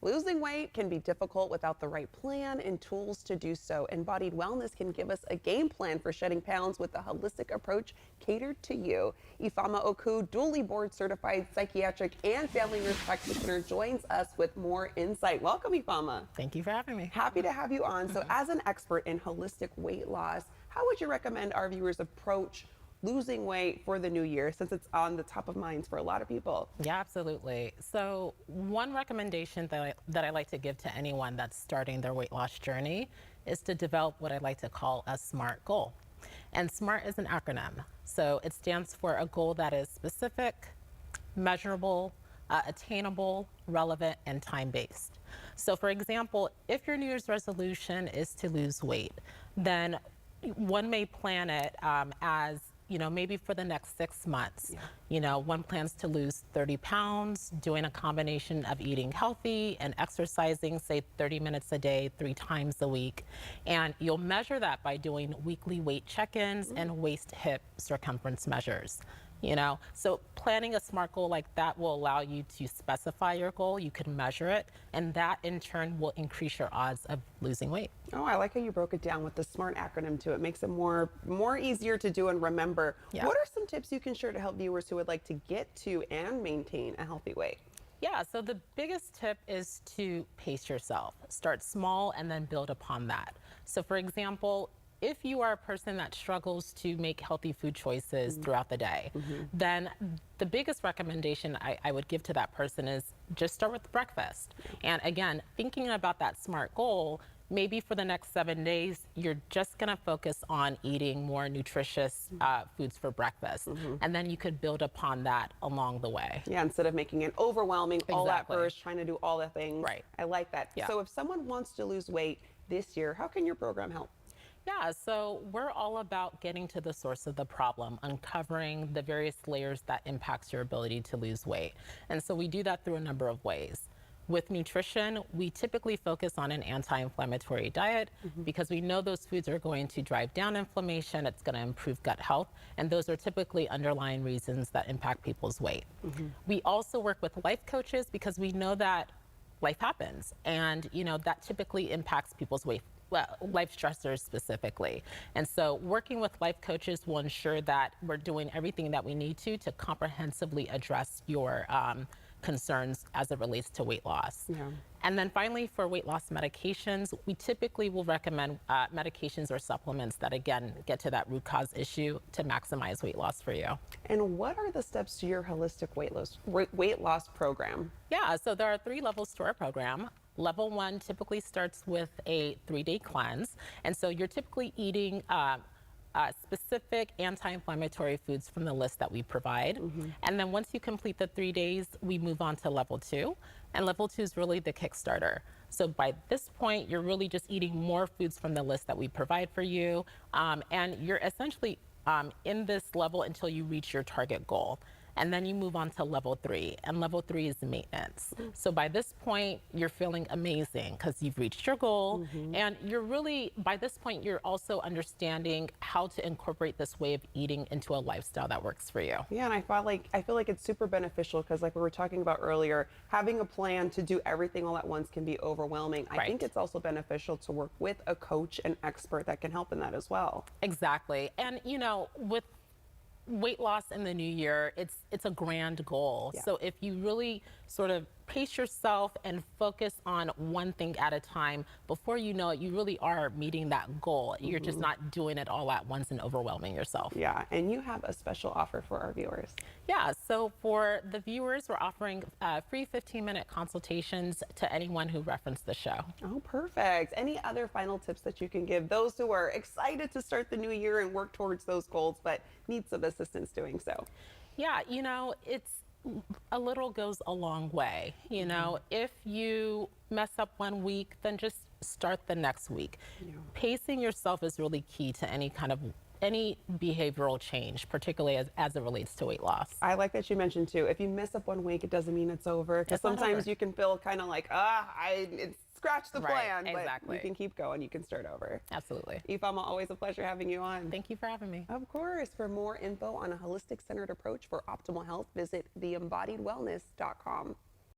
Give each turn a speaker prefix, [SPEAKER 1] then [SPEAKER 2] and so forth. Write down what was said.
[SPEAKER 1] Losing weight can be difficult without the right plan and tools to do so. Embodied Wellness can give us a game plan for shedding pounds with a holistic approach catered to you. Ifama Oku, dually board certified psychiatric and family nurse practitioner, joins us with more insight. Welcome, Ifama.
[SPEAKER 2] Thank you for having me.
[SPEAKER 1] Happy to have you on. So as an expert in holistic weight loss, how would you recommend our viewers approach losing weight for the new year, since it's on the top of minds for a lot of people?
[SPEAKER 2] Yeah, absolutely. So one recommendation that I like to give to anyone that's starting their weight loss journey is to develop what I like to call a SMART goal. And SMART is an acronym. So it stands for a goal that is specific, measurable, attainable, relevant, and time-based. So for example, if your New Year's resolution is to lose weight, then one may plan it as, maybe for the next 6 months. Yeah. One plans to lose 30 pounds, doing a combination of eating healthy and exercising, say 30 minutes a day, 3 times a week. And you'll measure that by doing weekly weight check-ins and waist-hip circumference measures. So planning a SMART goal like that will allow you to specify your goal, you can measure it, and that in turn will increase your odds of losing weight.
[SPEAKER 1] Oh, I like how you broke it down with the SMART acronym too. It makes it more easier to do and remember. Yeah. What are some tips you can share to help viewers who would like to get to and maintain a healthy weight?
[SPEAKER 2] Yeah, so the biggest tip is to pace yourself. Start small and then build upon that. So for example, if you are a person that struggles to make healthy food choices throughout the day, then the biggest recommendation I would give to that person is just start with breakfast. And again, thinking about that SMART goal, maybe for the next 7 days, you're just gonna focus on eating more nutritious foods for breakfast. And then you could build upon that along the way.
[SPEAKER 1] Yeah, instead of making it overwhelming, all at first, trying to do all the things.
[SPEAKER 2] Right.
[SPEAKER 1] I like that. Yeah. So if someone wants to lose weight this year, how can your program help?
[SPEAKER 2] Yeah, so we're all about getting to the source of the problem, uncovering the various layers that impacts your ability to lose weight. And so we do that through a number of ways. With nutrition, we typically focus on an anti-inflammatory diet because we know those foods are going to drive down inflammation, it's going to improve gut health, and those are typically underlying reasons that impact people's weight. We also work with life coaches because we know that life happens, and that typically impacts people's weight. Well, life stressors specifically. And so working with life coaches will ensure that we're doing everything that we need to comprehensively address your concerns as it relates to weight loss. Yeah. And then finally, for weight loss medications, we typically will recommend medications or supplements that, again, get to that root cause issue to maximize weight loss for you.
[SPEAKER 1] And what are the steps to your holistic weight loss program?
[SPEAKER 2] Yeah, so there are 3 levels to our program. Level 1 typically starts with a 3-day cleanse. And so you're typically eating specific anti-inflammatory foods from the list that we provide. And then once you complete the 3 days, we move on to level 2. And level 2 is really the Kickstarter. So by this point, you're really just eating more foods from the list that we provide for you. And you're essentially in this level until you reach your target goal. And then you move on to level 3, and level 3 is maintenance. So by this point, you're feeling amazing because you've reached your goal, and you're really, by this point, you're also understanding how to incorporate this way of eating into a lifestyle that works for you.
[SPEAKER 1] Yeah, and I feel like it's super beneficial because, like we were talking about earlier, having a plan to do everything all at once can be overwhelming. I think it's also beneficial to work with a coach, an expert that can help in that as well.
[SPEAKER 2] Exactly, and with weight loss in the new year, it's a grand goal. Yeah. So if you really sort of pace yourself and focus on one thing at a time, before you know it, you really are meeting that goal. You're just not doing it all at once and overwhelming yourself.
[SPEAKER 1] Yeah, and you have a special offer for our viewers.
[SPEAKER 2] Yeah, so for the viewers, we're offering free 15-minute consultations to anyone who referenced the show. Oh,
[SPEAKER 1] perfect. Any other final tips that you can give those who are excited to start the new year and work towards those goals, but need some assistance doing so?
[SPEAKER 2] Yeah, it's a little goes a long way. If you mess up one week, then just start the next week. Pacing yourself is really key to any behavioral change, particularly as it relates to weight loss.
[SPEAKER 1] I like that you mentioned too, if you mess up one week, it doesn't mean it's over. Because sometimes you can feel kind of like, it's scratch the plan, but you can keep going, you can start over.
[SPEAKER 2] Absolutely.
[SPEAKER 1] Ifama, always a pleasure having you on.
[SPEAKER 2] Thank you for having me.
[SPEAKER 1] Of course. For more info on a holistic centered approach for optimal health, visit theembodiedwellness.com.